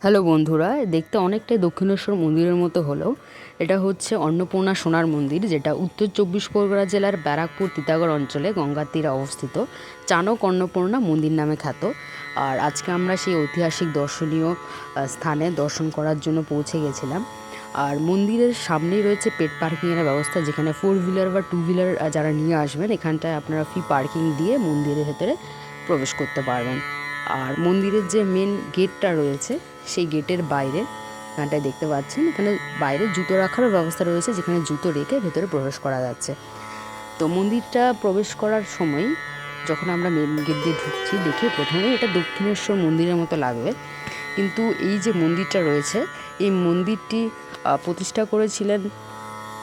Hello বন্ধুরা, দেখতে অনেকটাই দক্ষিণেশ্বর মন্দিরের মতো হলেও এটা হচ্ছে অন্নপূর্ণা সোনার মন্দির, যেটা উত্তর চব্বিশ পরগনা জেলার ব্যারাকপুর তিতাগড় অঞ্চলে গঙ্গার তীরে অবস্থিত চানক অন্নপূর্ণা মন্দির নামে খ্যাত। আর আজকে আমরা সেই ঐতিহাসিক দর্শনীয় স্থানে দর্শন করার জন্য পৌঁছে গেছিলাম। আর মন্দিরের সামনেই রয়েছে পেড পার্কিংয়ের ব্যবস্থা, যেখানে 4 হুইলার বা 2 হুইলার যারা নিয়ে আসবেন এখানটায় আপনারা ফ্রি পার্কিং দিয়ে মন্দিরের ভেতরে প্রবেশ করতে পারবেন। আর মন্দিরের যে মেন গেটটা রয়েছে সেই গেটের বাইরে এখানটায় দেখতে পাচ্ছেন, এখানে বাইরে জুতো রাখারও ব্যবস্থা রয়েছে, যেখানে জুতো রেখে ভেতরে প্রবেশ করা যাচ্ছে। তো মন্দিরটা প্রবেশ করার সময় যখন আমরা মেন গেট দিয়ে ঢুকছি, দেখে প্রথমেই এটা দক্ষিণেশ্বর মন্দিরের মতো লাগবে, কিন্তু এই যে মন্দিরটা রয়েছে এই মন্দিরটি প্রতিষ্ঠা করেছিলেন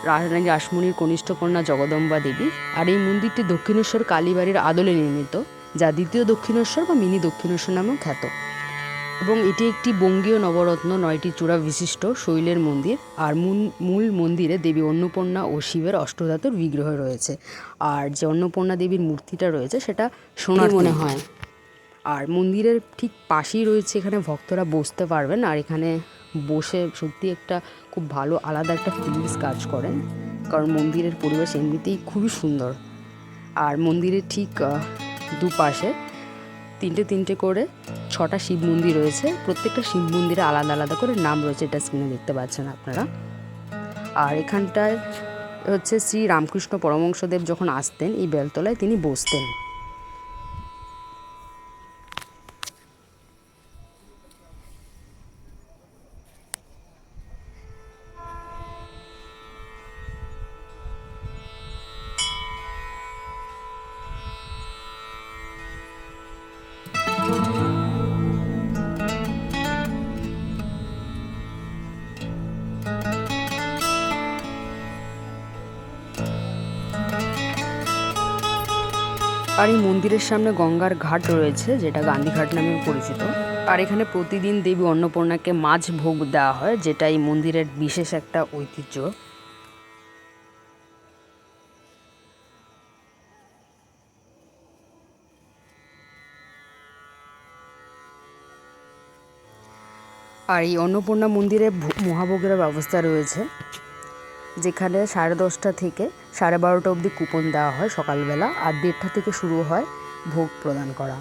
রানী রাসমণির কনিষ্ঠ কন্যা জগদম্বা দেবী। আর এই মন্দিরটি দক্ষিণেশ্বর কালীবাড়ির আদলে নির্মিত, যা দ্বিতীয় দক্ষিণেশ্বর বা মিনি দক্ষিণেশ্বর নামেও খ্যাত। এবং এটি একটি বঙ্গীয় নবরত্ন 9টি চূড়া বিশিষ্ট শৈলের মন্দির। আর মূল মন্দিরে দেবী অন্নপূর্ণা ও শিবের অষ্টধাতুর বিগ্রহ রয়েছে। আর যে অন্নপূর্ণা দেবীর মূর্তিটা রয়েছে সেটা সোনার মনে হয়। আর মন্দিরের ঠিক পাশেই রয়েছে, এখানে ভক্তরা বসতে পারবেন। আর এখানে বসে সত্যি একটা খুব ভালো আলাদা একটা ফিলিংস কাজ করে, কারণ মন্দিরের পরিবেশ এমনিতেই খুবই সুন্দর। আর মন্দিরের ঠিক দুপাশে তিনটে করে 6টা শিব মন্দির রয়েছে। প্রত্যেকটা শিব মন্দিরে আলাদা আলাদা করে নাম রয়েছে, এটা স্ক্রিনে দেখতে পাচ্ছেন আপনারা। আর এখানটায় হচ্ছে শ্রী রামকৃষ্ণ পরমহংসদেব যখন আসতেন এই বেলতলায় তিনি বসতেন। আর এই মন্দিরের সামনে গঙ্গার ঘাট রয়েছে, যেটা গান্ধীঘাট নামে পরিচিত। আর এখানে প্রতিদিন দেবী অন্নপূর্ণাকে মাছ ভোগ দেওয়া হয়, যেটা এই মন্দিরের বিশেষ একটা ঐতিহ্য। আর এই অন্নপূর্ণা মন্দিরে মহাভোগের ব্যবস্থা রয়েছে, যেখানে 10:30 থেকে 12:30 অবধি কুপন দেওয়া হয় সকালবেলা, আর 1:30 থেকে শুরু হয় ভোগ প্রদান করা।